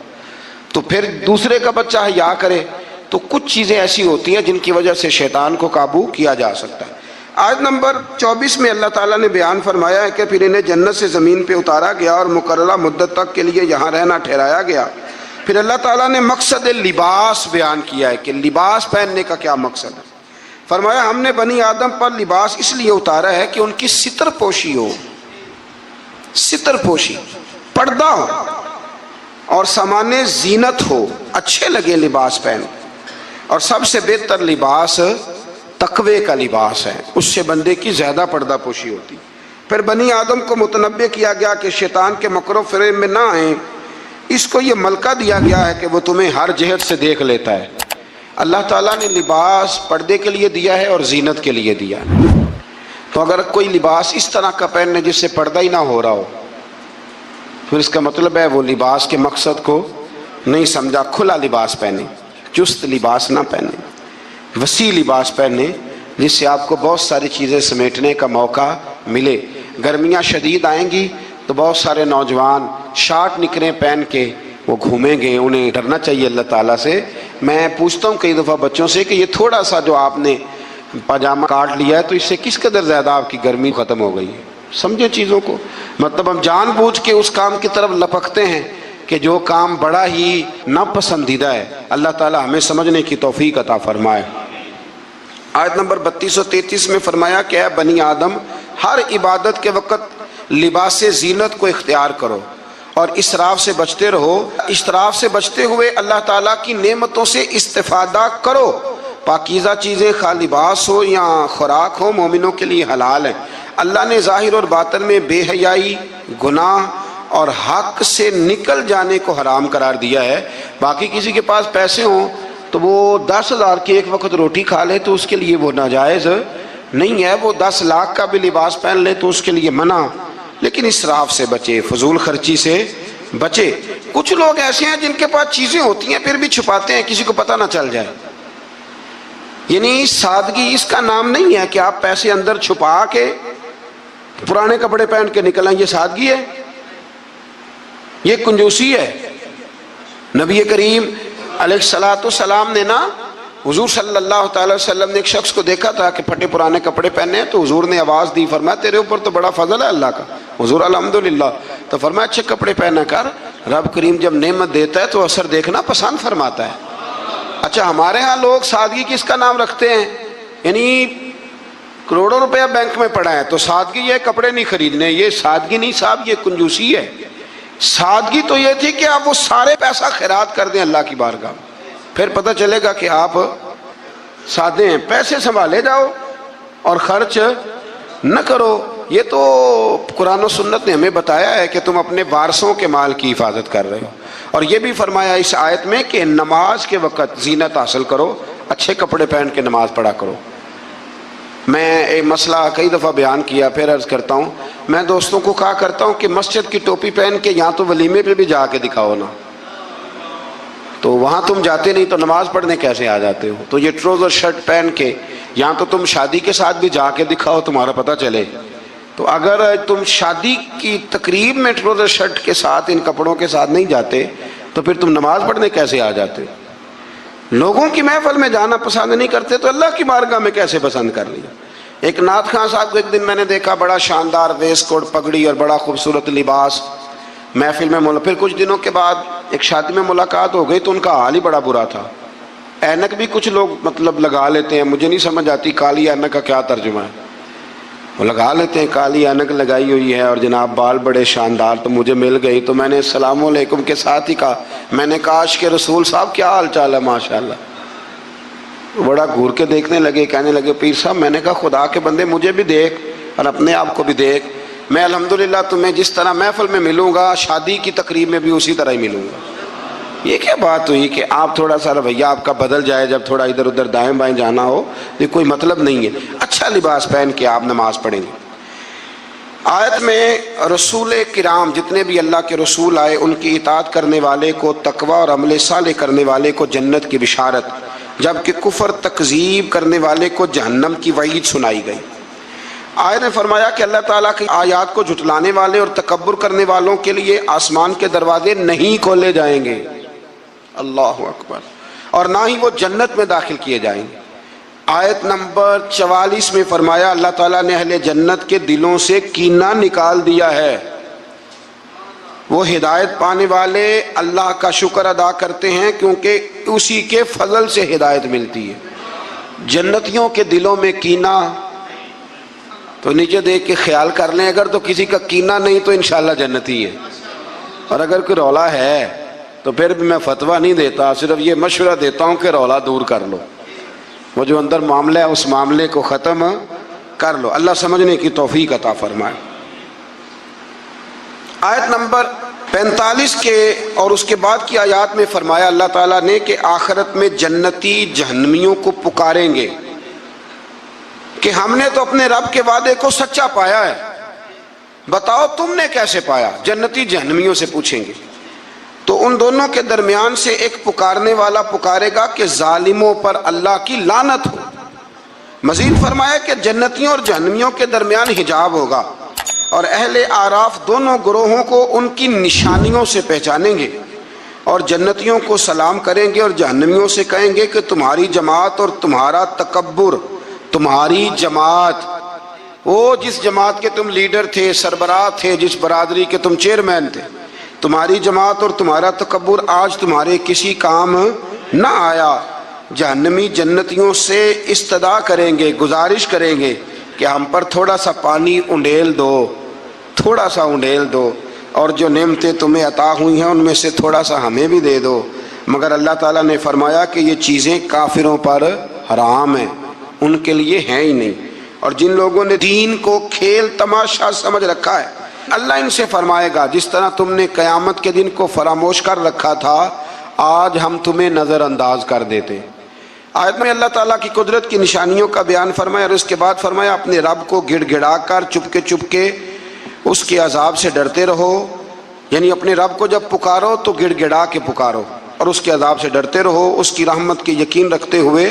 تو پھر دوسرے کا بچہ حیا کرے۔ تو کچھ چیزیں ایسی ہوتی ہیں جن کی وجہ سے شیطان کو قابو کیا جا سکتا ہے۔ آیت نمبر 24 میں اللہ تعالیٰ نے بیان فرمایا ہے کہ پھر انہیں جنت سے زمین پہ اتارا گیا اور مقررہ مدت تک کے لیے یہاں رہنا ٹھہرایا گیا۔ پھر اللہ تعالیٰ نے مقصد لباس بیان کیا ہے کہ لباس پہننے کا کیا مقصد ہے۔ فرمایا ہم نے بنی آدم پر لباس اس لیے اتارا ہے کہ ان کی ستر پوشی ہو، ستر پوشی، پردہ ہو اور سامان زینت ہو، اچھے لگے لباس پہن۔ اور سب سے بہتر لباس تقوی کا لباس ہے، اس سے بندے کی زیادہ پردہ پوشی ہوتی۔ پھر بنی آدم کو متنبہ کیا گیا کہ شیطان کے مکر و فریب میں نہ آئیں، اس کو یہ ملکہ دیا گیا ہے کہ وہ تمہیں ہر جہت سے دیکھ لیتا ہے۔ اللہ تعالیٰ نے لباس پردے کے لیے دیا ہے اور زینت کے لیے دیا ہے۔ تو اگر کوئی لباس اس طرح کا پہننے جس سے پردہ ہی نہ ہو رہا ہو، پھر اس کا مطلب ہے وہ لباس کے مقصد کو نہیں سمجھا۔ کھلا لباس پہنے، چست لباس نہ پہنے، وسیع لباس پہنے جس سے آپ کو بہت ساری چیزیں سمیٹنے کا موقع ملے۔ گرمیاں شدید آئیں گی تو بہت سارے نوجوان شارٹ نکریں پہن کے وہ گھومیں گے، انہیں ڈرنا چاہیے اللہ تعالیٰ سے۔ میں پوچھتا ہوں کئی دفعہ بچوں سے کہ یہ تھوڑا سا جو آپ نے پاجامہ کاٹ لیا ہے تو اس سے کس قدر زیادہ آپ کی گرمی ختم ہو گئی ہے۔ سمجھیں چیزوں کو، مطلب ہم جان بوجھ کے اس کام کی طرف لپکتے ہیں کہ جو کام بڑا ہی ناپسندیدہ ہے۔ اللہ تعالیٰ ہمیں سمجھنے کی توفیق عطا فرمائے۔ آیت نمبر 32 و 33 میں فرمایا کہ اے بنی آدم، ہر عبادت کے وقت لباس زینت کو اختیار کرو اور اسراف سے بچتے رہو۔ اسراف سے بچتے ہوئے اللہ تعالیٰ کی نعمتوں سے استفادہ کرو۔ پاکیزہ چیزیں خواہ لباس ہو یا خوراک ہو مومنوں کے لیے حلال ہیں۔ اللہ نے ظاہر اور باطن میں بے حیائی، گناہ اور حق سے نکل جانے کو حرام قرار دیا ہے۔ باقی کسی کے پاس پیسے ہوں تو وہ 10,000 کی ایک وقت روٹی کھا لے تو اس کے لیے وہ ناجائز نہیں ہے، وہ 10 لاکھ کا بھی لباس پہن لے تو اس کے لیے منع۔ لیکن اسراف سے بچے، فضول خرچی سے بچے. کچھ لوگ ایسے ہیں جن کے پاس چیزیں ہوتی ہیں پھر بھی چھپاتے ہیں کسی کو پتہ نہ چل جائے. یعنی سادگی اس کا نام نہیں ہے کہ آپ پیسے اندر چھپا کے پرانے کپڑے پہن کے نکل آئیں. یہ سادگی ہے؟ یہ کنجوسی ہے. نبی کریم علیہ الصلوۃ والسلام نے نا حضور صلی اللہ تعالی وسلم نے ایک شخص کو دیکھا تھا کہ پھٹے پرانے کپڑے پہنے ہیں، تو حضور نے آواز دی، فرمایا تیرے اوپر تو بڑا فضل ہے اللہ کا. حضور الحمدللہ. تو فرمایا اچھے کپڑے پہنا کر، رب کریم جب نعمت دیتا ہے تو اثر دیکھنا پسند فرماتا ہے. اچھا ہمارے ہاں لوگ سادگی کس کا نام رکھتے ہیں؟ یعنی کروڑوں روپیہ بینک میں پڑا ہے تو سادگی یہ کپڑے نہیں خریدنے. یہ سادگی نہیں صاحب، یہ کنجوسی ہے. سادگی تو یہ تھی کہ آپ وہ سارے پیسہ خیرات کر دیں اللہ کی بارگاہ میں، پھر پتہ چلے گا کہ آپ سادے ہیں. پیسے سنبھالے جاؤ اور خرچ نہ کرو. یہ تو قرآن و سنت نے ہمیں بتایا ہے کہ تم اپنے وارثوں کے مال کی حفاظت کر رہے ہو. اور یہ بھی فرمایا اس آیت میں کہ نماز کے وقت زینت حاصل کرو، اچھے کپڑے پہن کے نماز پڑھا کرو. میں ایک مسئلہ کئی دفعہ بیان کیا، پھر عرض کرتا ہوں، میں دوستوں کو کہا کرتا ہوں کہ مسجد کی ٹوپی پہن کے یہاں تو ولیمے پہ بھی جا کے دکھاؤ نا. تو وہاں تم جاتے نہیں تو نماز پڑھنے کیسے آ جاتے ہو؟ تو یہ ٹروزر شرٹ پہن کے یہاں تو تم شادی کے ساتھ بھی جا کے دکھاؤ، تمہارا پتہ چلے. تو اگر تم شادی کی تقریب میں ٹروزر شرٹ کے ساتھ ان کپڑوں کے ساتھ نہیں جاتے تو پھر تم نماز پڑھنے کیسے آ جاتے؟ لوگوں کی محفل میں جانا پسند نہیں کرتے تو اللہ کی بارگاہ میں کیسے پسند کر لیا؟ ایک نعت خان صاحب کو ایک دن میں نے دیکھا، بڑا شاندار ویسٹ کوٹ پگڑی اور بڑا خوبصورت لباس محفل میں پھر کچھ دنوں کے بعد ایک شادی میں ملاقات ہو گئی تو ان کا حال ہی بڑا برا تھا. اینک بھی کچھ لوگ مطلب لگا لیتے ہیں، مجھے نہیں سمجھ آتی کالی اینک کا کیا ترجمہ ہے. وہ لگا لیتے ہیں، کالی اینک لگائی ہوئی ہے اور جناب بال بڑے شاندار. تو مجھے مل گئی تو میں نے السلام علیکم کے ساتھ ہی کہا، میں نے کہا عاشق رسول صاحب کیا حال چال ہے؟ ماشاءاللہ. بڑا گھور کے دیکھنے لگے، کہنے لگے پیر صاحب. میں نے کہا خدا کے بندے مجھے بھی دیکھ اور اپنے آپ کو بھی دیکھ. میں الحمدللہ تمہیں جس طرح محفل میں ملوں گا شادی کی تقریب میں بھی اسی طرح ہی ملوں گا. یہ کیا بات ہوئی کہ آپ تھوڑا سا رویہ آپ کا بدل جائے جب تھوڑا ادھر ادھر دائیں بائیں جانا ہو؟ یہ کوئی مطلب نہیں ہے. اچھا لباس پہن کے آپ نماز پڑھیں گے. آیت میں رسول کرام جتنے بھی اللہ کے رسول آئے ان کی اطاعت کرنے والے کو تقوی اور عمل صالح کرنے والے کو جنت کی بشارت، جبکہ کفر تکذیب کرنے والے کو جہنم کی وعید سنائی گئی. آیت نے فرمایا کہ اللہ تعالیٰ کی آیات کو جھٹلانے والے اور تکبر کرنے والوں کے لیے آسمان کے دروازے نہیں کھولے جائیں گے. اللہ اکبر. اور نہ ہی وہ جنت میں داخل کیے جائیں گے. آیت نمبر 44 میں فرمایا اللہ تعالیٰ نے اہل جنت کے دلوں سے کینہ نکال دیا ہے. وہ ہدایت پانے والے اللہ کا شکر ادا کرتے ہیں کیونکہ اسی کے فضل سے ہدایت ملتی ہے. جنتیوں کے دلوں میں کینہ تو نیچے دیکھ کے خیال کر لیں، اگر تو کسی کا کینہ نہیں تو انشاءاللہ جنتی ہے. اور اگر کوئی رولا ہے تو پھر بھی میں فتویٰ نہیں دیتا، صرف یہ مشورہ دیتا ہوں کہ رولا دور کر لو. وہ جو اندر معاملہ ہے اس معاملے کو ختم کر لو. اللہ سمجھنے کی توفیق عطا فرمائے. آیت نمبر 45 کے اور اس کے بعد کی آیات میں فرمایا اللہ تعالیٰ نے کہ آخرت میں جنتی جہنمیوں کو پکاریں گے کہ ہم نے تو اپنے رب کے وعدے کو سچا پایا ہے، بتاؤ تم نے کیسے پایا؟ جنتی جہنمیوں سے پوچھیں گے. تو ان دونوں کے درمیان سے ایک پکارنے والا پکارے گا کہ ظالموں پر اللہ کی لعنت ہو. مزید فرمایا کہ جنتیوں اور جہنمیوں کے درمیان حجاب ہوگا اور اہل اعراف دونوں گروہوں کو ان کی نشانیوں سے پہچانیں گے اور جنتیوں کو سلام کریں گے اور جہنمیوں سے کہیں گے کہ تمہاری جماعت اور تمہارا تکبر، تمہاری جماعت، وہ جس جماعت کے تم لیڈر تھے، سربراہ تھے، جس برادری کے تم چیئرمین تھے، تمہاری جماعت اور تمہارا تکبر آج تمہارے کسی کام نہ آیا. جہنمی جنتیوں سے استدعا کریں گے، گزارش کریں گے کہ ہم پر تھوڑا سا پانی انڈیل دو، تھوڑا سا انڈیل دو، اور جو نعمتیں تمہیں عطا ہوئی ہیں ان میں سے تھوڑا سا ہمیں بھی دے دو. مگر اللہ تعالیٰ نے فرمایا کہ یہ چیزیں کافروں پر حرام ہیں، ان کے لیے ہیں ہی نہیں. اور جن لوگوں نے دین کو کھیل تماشا سمجھ رکھا ہے اللہ ان سے فرمائے گا جس طرح تم نے قیامت کے دن کو فراموش کر رکھا تھا آج ہم تمہیں نظر انداز کر دیتے. آیت میں اللہ تعالیٰ کی قدرت کی نشانیوں کا بیان فرمایا اور اس کے بعد فرمایا اپنے رب کو گڑ گڑا کر چپکے چپکے اس کے عذاب سے ڈرتے رہو. یعنی اپنے رب کو جب پکارو تو گڑ گڑا کے پکارو اور اس کے عذاب سے ڈرتے رہو، اس کی رحمت کے یقین رکھتے ہوئے،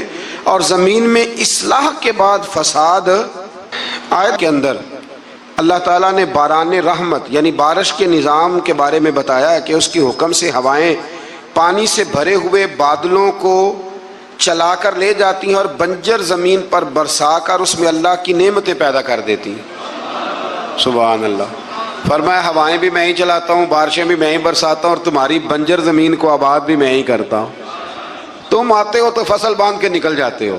اور زمین میں اصلاح کے بعد فساد۔ آیت کے اندر اللہ تعالیٰ نے باران رحمت یعنی بارش کے نظام کے بارے میں بتایا کہ اس کے حکم سے ہوائیں پانی سے بھرے ہوئے بادلوں کو چلا کر لے جاتی ہیں اور بنجر زمین پر برسا کر اس میں اللہ کی نعمتیں پیدا کر دیتی ہیں۔ سبحان اللہ۔ فرمایا ہوائیں بھی میں ہی چلاتا ہوں، بارشیں بھی میں ہی برساتا ہوں، اور تمہاری بنجر زمین کو آباد بھی میں ہی کرتا ہوں۔ تم آتے ہو تو فصل باندھ کے نکل جاتے ہو،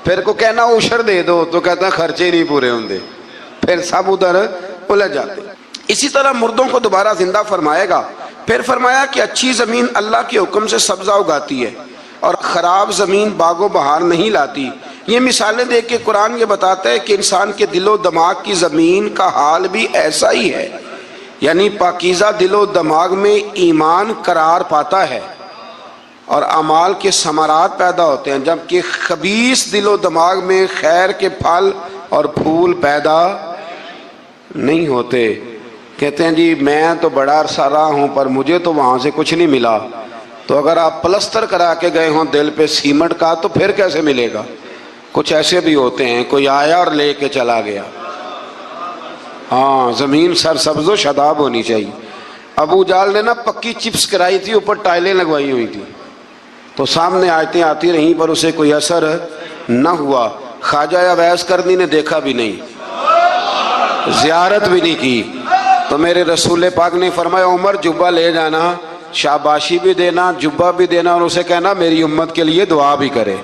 پھر کو کہنا عشر دے دو تو کہتا ہے خرچے نہیں پورے ہوندے، پھر سب ادھر الجھ جاتے۔ اسی طرح مردوں کو دوبارہ زندہ فرمائے گا۔ پھر فرمایا کہ اچھی زمین اللہ کے حکم سے سبزہ اگاتی ہے اور خراب زمین باغ و بہار نہیں لاتی۔ یہ مثالیں دے کے قرآن یہ بتاتا ہے کہ انسان کے دل و دماغ کی زمین کا حال بھی ایسا ہی ہے، یعنی پاکیزہ دل و دماغ میں ایمان قرار پاتا ہے اور اعمال کے ثمرات پیدا ہوتے ہیں، جبکہ خبیث دل و دماغ میں خیر کے پھل اور پھول پیدا نہیں ہوتے۔ کہتے ہیں جی میں تو بڑا عرصہ رہا ہوں پر مجھے تو وہاں سے کچھ نہیں ملا۔ تو اگر آپ پلستر کرا کے گئے ہوں دل پہ سیمنٹ کا تو پھر کیسے ملے گا؟ کچھ ایسے بھی ہوتے ہیں، کوئی آیا اور لے کے چلا گیا۔ ہاں، زمین سرسبز و شاداب ہونی چاہیے۔ ابو جال نے نا پکی چپس کرائی تھی، اوپر ٹائلیں لگوائی ہوئی تھی، تو سامنے آیتیں آتی رہیں پر اسے کوئی اثر نہ ہوا۔ خواجہ اویس کرنی نے دیکھا بھی نہیں، زیارت بھی نہیں کی، تو میرے رسول پاک نے فرمایا عمر جبہ لے جانا، شاباشی بھی دینا، جبہ بھی دینا، اور اسے کہنا میری امت کے لیے دعا بھی کرے۔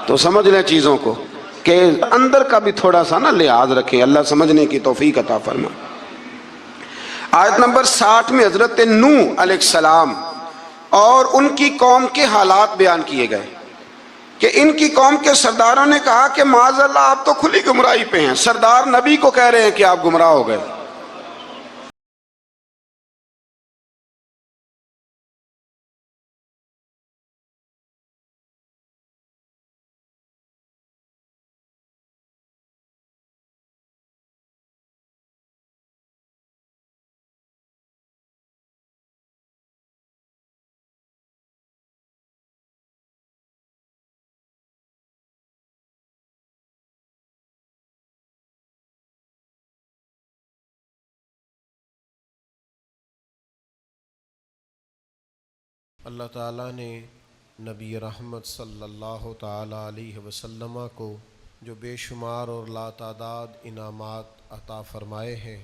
تو سمجھ لیں چیزوں کو کہ اندر کا بھی تھوڑا سا نا لحاظ رکھیں، اللہ سمجھنے کی توفیق عطا فرمائے۔ آیت نمبر 60 میں حضرت نوح علیہ السلام اور ان کی قوم کے حالات بیان کیے گئے کہ ان کی قوم کے سرداروں نے کہا کہ معاذ اللہ آپ تو کھلی گمراہی پہ ہیں۔ سردار نبی کو کہہ رہے ہیں کہ آپ گمراہ ہو گئے۔ اللہ تعالیٰ نے نبی رحمت صلی اللہ تعالیٰ علیہ وسلم کو جو بے شمار اور لا تعداد انعامات عطا فرمائے ہیں،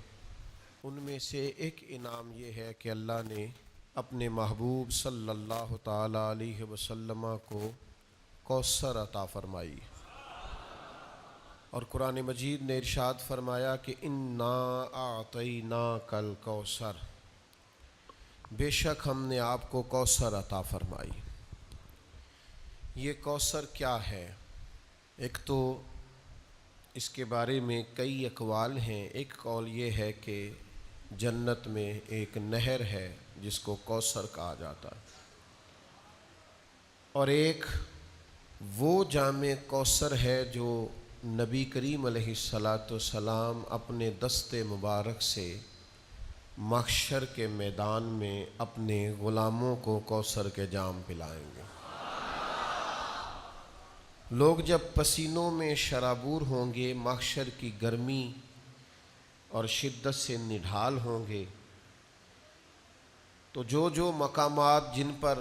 ان میں سے ایک انعام یہ ہے کہ اللہ نے اپنے محبوب صلی اللہ تعالیٰ علیہ وسلم کو کوثر عطا فرمائی، اور قرآن مجید نے ارشاد فرمایا کہ انا اعطیناک الکوثر، بے شک ہم نے آپ کو کوثر عطا فرمائی۔ یہ کوثر کیا ہے؟ ایک تو اس کے بارے میں کئی اقوال ہیں۔ ایک قول یہ ہے کہ جنت میں ایک نہر ہے جس کو کوثر کہا جاتا ہے، اور ایک وہ جام کوثر ہے جو نبی کریم علیہ السلام اپنے دست مبارک سے محشر کے میدان میں اپنے غلاموں کو کوثر کے جام پلائیں گے۔ لوگ جب پسینوں میں شرابور ہوں گے، محشر کی گرمی اور شدت سے نڈھال ہوں گے، تو جو مقامات جن پر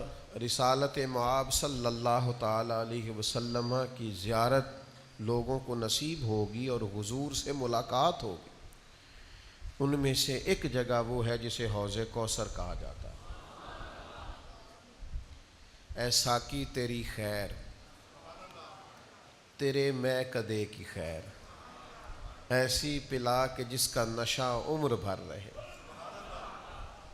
رسالت مآب صلی اللہ تعالیٰ علیہ وسلم کی زیارت لوگوں کو نصیب ہوگی اور حضور سے ملاقات ہوگی، ان میں سے ایک جگہ وہ ہے جسے حوض کوثر کہا جاتا ہے۔ اے ساقی تیری خیر، تیرے میں کدے کی خیر، ایسی پلا کہ جس کا نشہ عمر بھر رہے۔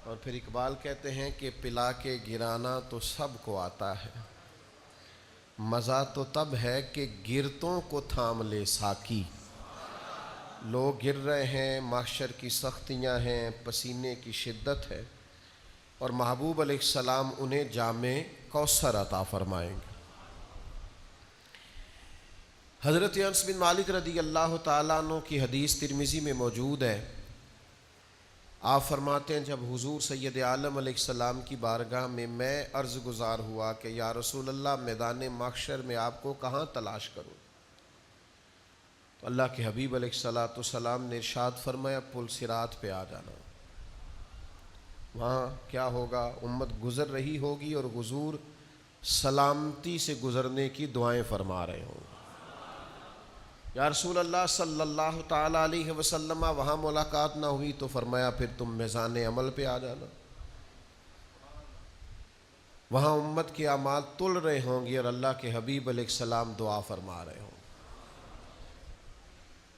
اور پھر اقبال کہتے ہیں کہ پلا کے گرانا تو سب کو آتا ہے، مزہ تو تب ہے کہ گرتوں کو تھام لے ساقی۔ لوگ گر رہے ہیں، محشر کی سختیاں ہیں، پسینے کی شدت ہے، اور محبوب علیہ السلام انہیں جام کوثر عطا فرمائیں گے۔ حضرت انس بن مالک رضی اللہ تعالیٰ عنہ کی حدیث ترمذی میں موجود ہے آپ فرماتے ہیں جب حضور سید عالم علیہ السلام کی بارگاہ میں میں عرض گزار ہوا کہ یا رسول اللہ میدان محشر میں آپ کو کہاں تلاش کروں، تو اللہ کے حبیب علیہ السلام نے ارشاد فرمایا پل صراط پہ آ جانا، وہاں کیا ہوگا، امت گزر رہی ہوگی اور حضور سلامتی سے گزرنے کی دعائیں فرما رہے ہوں گے۔ یا رسول اللہ صلی اللہ تعالی علیہ وسلم وہاں ملاقات نہ ہوئی تو فرمایا پھر تم میزان عمل پہ آ جانا، وہاں امت کے اعمال تل رہے ہوں گے اور اللہ کے حبیب علیہ السلام دعا فرما رہے ہوں گے۔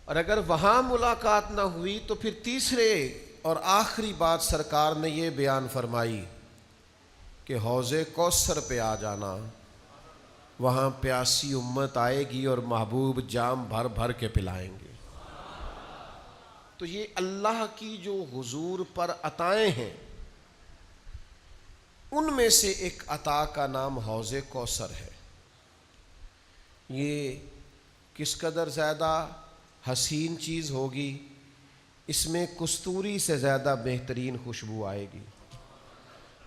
اور اگر وہاں ملاقات نہ ہوئی تو پھر تیسرے اور آخری بات سرکار نے یہ بیان فرمائی کہ حوض کوثر پہ آ جانا، وہاں پیاسی امت آئے گی اور محبوب جام بھر بھر کے پلائیں گے۔ تو یہ اللہ کی جو حضور پر عطائیں ہیں ان میں سے ایک عطا کا نام حوض کوثر ہے۔ یہ کس قدر زیادہ حسین چیز ہوگی، اس میں کستوری سے زیادہ بہترین خوشبو آئے گی،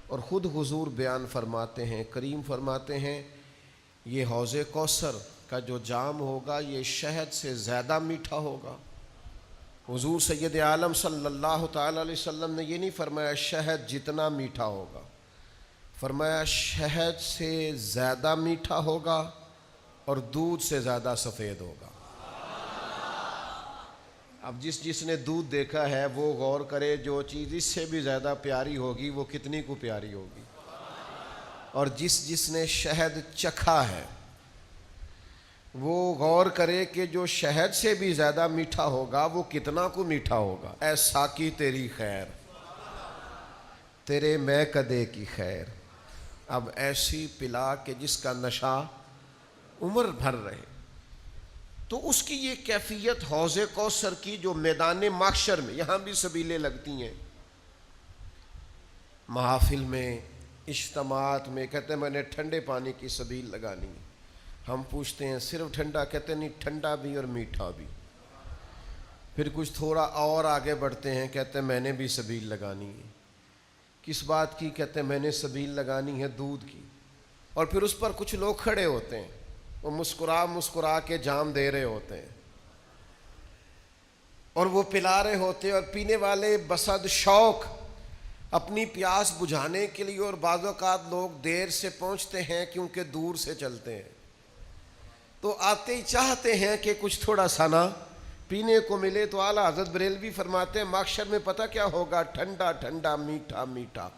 اور خود حضور بیان فرماتے ہیں، کریم فرماتے ہیں یہ حوض کوثر کا جو جام ہوگا یہ شہد سے زیادہ میٹھا ہوگا۔ حضور سید عالم صلی اللہ تعالی علیہ وسلم نے یہ نہیں فرمایا شہد جتنا میٹھا ہوگا، فرمایا شہد سے زیادہ میٹھا ہوگا اور دودھ سے زیادہ سفید ہوگا۔ اب جس نے دودھ دیکھا ہے وہ غور کرے جو چیز اس سے بھی زیادہ پیاری ہوگی وہ کتنی کو پیاری ہوگی، اور جس نے شہد چکھا ہے وہ غور کرے کہ جو شہد سے بھی زیادہ میٹھا ہوگا وہ کتنا کو میٹھا ہوگا۔ اے ساقی تیری خیر، تیرے میں کدے کی خیر، اب ایسی پلا کہ جس کا نشہ عمر بھر رہے۔ تو اس کی یہ کیفیت حوض کوثر کی جو میدان محشر میں، یہاں بھی سبیلیں لگتی ہیں، محافل میں، اجتماعات میں، کہتے ہیں میں نے ٹھنڈے پانی کی سبیل لگانی ہے، ہم پوچھتے ہیں صرف ٹھنڈا، کہتے ہیں نہیں ٹھنڈا بھی اور میٹھا بھی۔ پھر کچھ تھوڑا اور آگے بڑھتے ہیں، کہتے ہیں میں نے بھی سبیل لگانی ہے، کس بات کی، کہتے ہیں میں نے سبیل لگانی ہے دودھ کی، اور پھر اس پر کچھ لوگ کھڑے ہوتے ہیں، وہ مسکرا کے جام دے رہے ہوتے ہیں اور وہ پلا رہے ہوتے ہیں، اور پینے والے بصد شوق اپنی پیاس بجھانے کے لیے، اور بعض اوقات لوگ دیر سے پہنچتے ہیں کیونکہ دور سے چلتے ہیں، تو آتے ہی چاہتے ہیں کہ کچھ تھوڑا سا نا پینے کو ملے۔ تو اعلیٰ حضرت بریلوی فرماتے ہیں محشر میں پتہ کیا ہوگا، ٹھنڈا ٹھنڈا میٹھا میٹھا،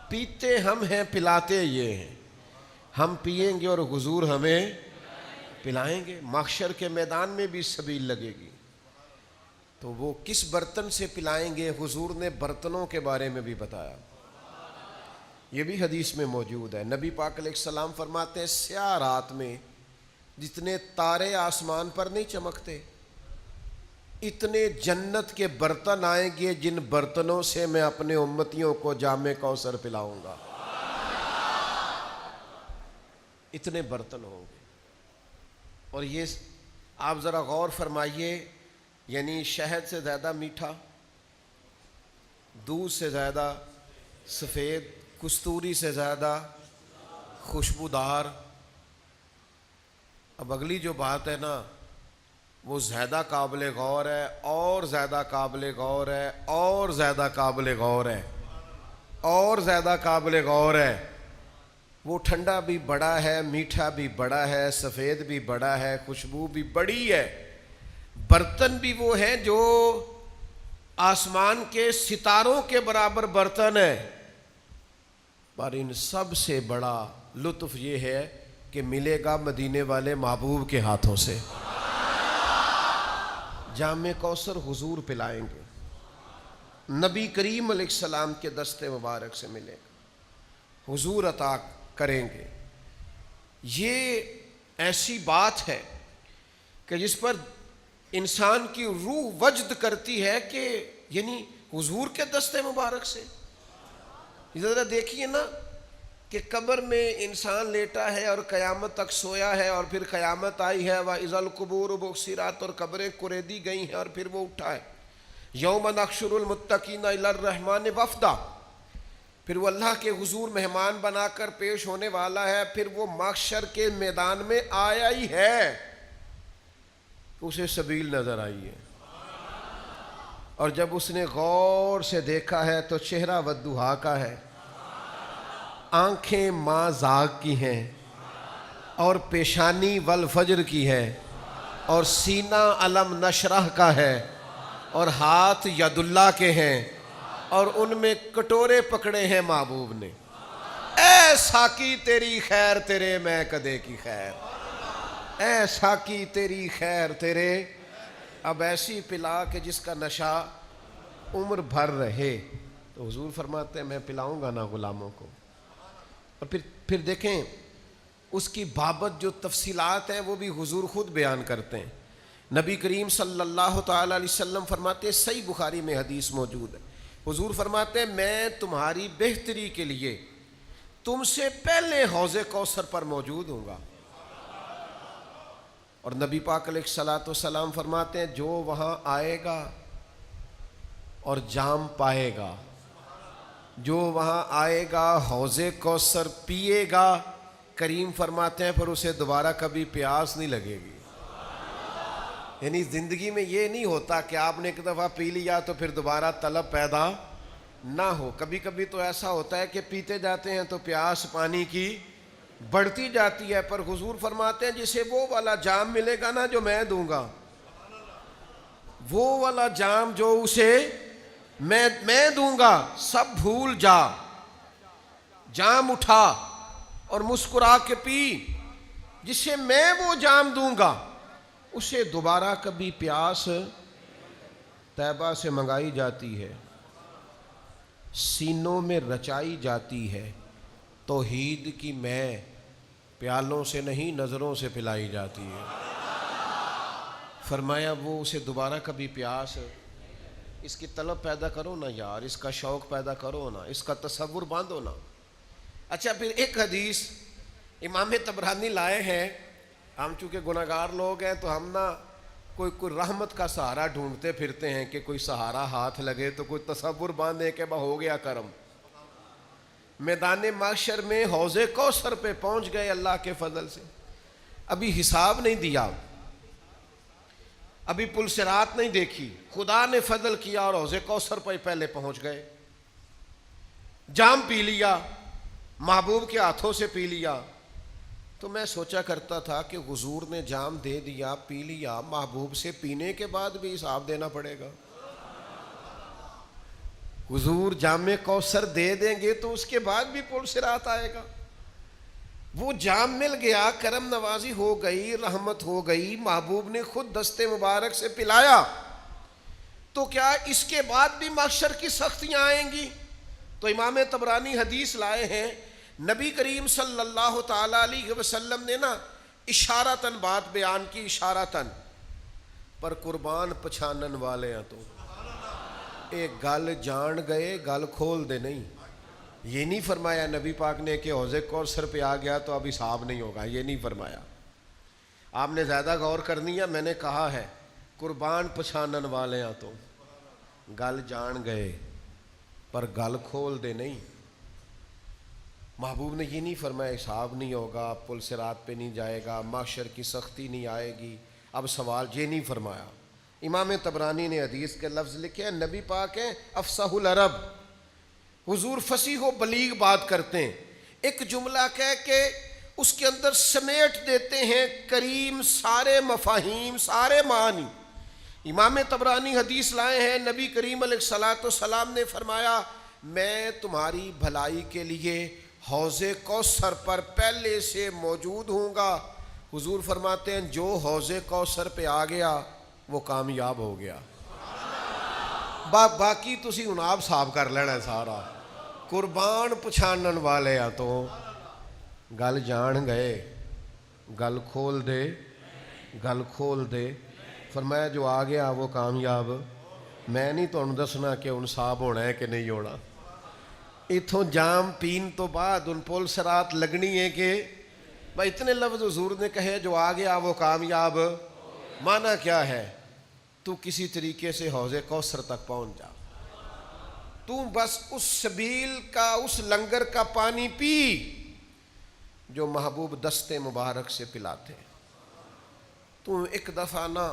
پیتے ہم ہیں پلاتے یہ ہیں، ہم پئیں گے اور حضور ہمیں پلائیں گے۔ محشر کے میدان میں بھی سبیل لگے گی، تو وہ کس برتن سے پلائیں گے، حضور نے برتنوں کے بارے میں بھی بتایا، یہ بھی حدیث میں موجود ہے۔ نبی پاک علیہ السلام فرماتے ہیں سیاہ رات میں جتنے تارے آسمان پر نہیں چمکتے، اتنے جنت کے برتن آئیں گے جن برتنوں سے میں اپنے امتیوں کو جام کوثر پلاؤں گا، اتنے برتن ہوں گے۔ اور یہ آپ ذرا غور فرمائیے، یعنی شہد سے زیادہ میٹھا، دودھ سے زیادہ سفید، کستوری سے زیادہ خوشبودار۔ اب اگلی جو بات ہے نا وہ زیادہ قابل غور ہے، اور زیادہ قابل غور ہے، اور زیادہ قابل غور ہے، اور زیادہ قابل غور ہے۔ وہ ٹھنڈا بھی بڑا ہے، میٹھا بھی بڑا ہے، سفید بھی بڑا ہے، خوشبو بھی بڑی ہے، برتن بھی وہ ہیں جو آسمان کے ستاروں کے برابر برتن ہے، پر ان سب سے بڑا لطف یہ ہے کہ ملے گا مدینے والے محبوب کے ہاتھوں سے۔ جام کوثر حضور پلائیں گے، نبی کریم علیہ السلام کے دست مبارک سے ملے گا، حضور عطا کریں گے۔ یہ ایسی بات ہے کہ جس پر انسان کی روح وجد کرتی ہے کہ یعنی حضور کے دست مبارک سے۔ ذرا دیکھیے نا کہ قبر میں انسان لیٹا ہے اور قیامت تک سویا ہے، اور پھر قیامت آئی ہے وَإِذَا الْقُبُورُ بُعْثِرَتْ، اور قبریں کریدی گئی ہیں اور پھر وہ اٹھا ہے۔ یوم نحشر المتقین الی الرحمن وفدا، پھر وہ اللہ کے حضور مہمان بنا کر پیش ہونے والا ہے، پھر وہ محشر کے میدان میں آیا ہی ہے، اسے سبیل نظر آئی ہے، اور جب اس نے غور سے دیکھا ہے تو چہرہ والضحیٰ کا ہے، آنکھیں ما زاغ کی ہیں، اور پیشانی والفجر کی ہے، اور سینہ علم نشرح کا ہے، اور ہاتھ ید اللہ کے ہیں، اور ان میں کٹورے پکڑے ہیں محبوب نے۔ اے ساقی تیری خیر تیرے میں کدے کی خیر، اے ساقی تیری خیر تیرے، اب ایسی پلا کہ جس کا نشہ عمر بھر رہے۔ تو حضور فرماتے ہیں میں پلاؤں گا نا غلاموں کو۔ اور پھر دیکھیں اس کی بابت جو تفصیلات ہیں وہ بھی حضور خود بیان کرتے ہیں۔ نبی کریم صلی اللہ تعالیٰ علیہ وسلم فرماتے ہیں، صحیح بخاری میں حدیث موجود ہے، حضور فرماتے ہیں میں تمہاری بہتری کے لیے تم سے پہلے حوض کوثر پر موجود ہوں گا۔ اور نبی پاک علیہ الصلوۃ والسلام فرماتے ہیں جو وہاں آئے گا اور جام پائے گا، جو وہاں آئے گا حوض کوثر پیے گا، کریم فرماتے ہیں پھر اسے دوبارہ کبھی پیاس نہیں لگے گی۔ یعنی زندگی میں یہ نہیں ہوتا کہ آپ نے ایک دفعہ پی لیا تو پھر دوبارہ طلب پیدا نہ ہو۔ کبھی کبھی تو ایسا ہوتا ہے کہ پیتے جاتے ہیں تو پیاس پانی کی بڑھتی جاتی ہے، پر حضور فرماتے ہیں جسے وہ والا جام ملے گا نا جو میں دوں گا، وہ والا جام جو اسے میں دوں گا، سب بھول جا، جام اٹھا اور مسکرا کے پی، جسے میں وہ جام دوں گا اسے دوبارہ کبھی پیاس طیبہ سے منگائی جاتی ہے، سینوں میں رچائی جاتی ہے، توحید کی میں پیالوں سے نہیں نظروں سے پلائی جاتی ہے۔ فرمایا وہ اسے دوبارہ کبھی پیاس، اس کی طلب پیدا کرو نا یار، اس کا شوق پیدا کرو نا، اس کا تصور باندھو نا۔ اچھا پھر ایک حدیث امام طبرانی لائے ہیں، ہم چونکہ گناہگار لوگ ہیں تو ہم نا کوئی رحمت کا سہارا ڈھونڈتے پھرتے ہیں کہ کوئی سہارا ہاتھ لگے تو کوئی تصور باندھے کہ ہو گیا کرم۔ میدان محشر میں حوض کوثر پہ پہنچ گئے اللہ کے فضل سے، ابھی حساب نہیں دیا، ابھی پل صراط نہیں دیکھی، خدا نے فضل کیا اور حوض کوثر پہ پہلے پہنچ گئے، جام پی لیا، محبوب کے ہاتھوں سے پی لیا۔ تو میں سوچا کرتا تھا کہ حضور نے جام دے دیا، پی لیا، محبوب سے پینے کے بعد بھی حساب دینا پڑے گا۔ حضور جام کوثر دے دیں گے تو اس کے بعد بھی پل صراط آئے گا۔ وہ جام مل گیا، کرم نوازی ہو گئی، رحمت ہو گئی، محبوب نے خود دستے مبارک سے پلایا، تو کیا اس کے بعد بھی محشر کی سختیاں آئیں گی؟ تو امام طبرانی حدیث لائے ہیں، نبی کریم صلی اللہ تعالیٰ علیہ وسلم نے نا اشارتاً بات بیان کی، اشارتاً، پر قربان پچھانن والے ہیں تو ایک گل جان گئے گل کھول دے نہیں۔ یہ نہیں فرمایا نبی پاک نے کہ حوض کوثر پہ آ گیا تو اب حساب نہیں ہوگا، یہ نہیں فرمایا۔ آپ نے زیادہ غور کرنی ہے، میں نے کہا ہے قربان پچھانن والے ہیں تو گل جان گئے پر گل کھول دے نہیں۔ محبوب نے یہ نہیں فرمایا حساب نہیں ہوگا، پل صراط پہ نہیں جائے گا، محشر کی سختی نہیں آئے گی، اب سوال یہ نہیں فرمایا۔ امام طبرانی نے حدیث کے لفظ لکھے ہیں، نبی پاک ہیں افصح العرب، حضور فصیح و بلیغ بات کرتے ہیں، ایک جملہ کہہ کے اس کے اندر سمیٹ دیتے ہیں کریم سارے مفاہیم، سارے معنی۔ امام طبرانی حدیث لائے ہیں، نبی کریم علیہ الصلوۃ والسلام نے فرمایا میں تمہاری بھلائی کے لیے حوض کوثر پر پہلے سے موجود ہوں گا۔ حضور فرماتے ہیں جو حوض کوثر پہ آ گیا وہ کامیاب ہو گیا، باقی تسی ہن آپ صاحب کر لینا ہے سارا۔ قربان پچھانن والے آ تو گل جان گئے گل کھول دے، گل کھول دے۔ فرمایا جو آ گیا وہ کامیاب۔ میں نہیں تمہیں دسنا کہ ہن صاحب ہونا ہے کہ نہیں ہونا۔ اتھوں جام پین تو بعد ان پل صراط لگنی ہے کہ بھائی اتنے لفظ حضور نے کہے جو آ گیا وہ کامیاب۔ معنی کیا ہے؟ تو کسی طریقے سے حوض کوثر تک پہنچ جا، تو بس اس سبیل کا، اس لنگر کا پانی پی جو محبوب دست مبارک سے پلاتے۔ تو ایک دفعہ نہ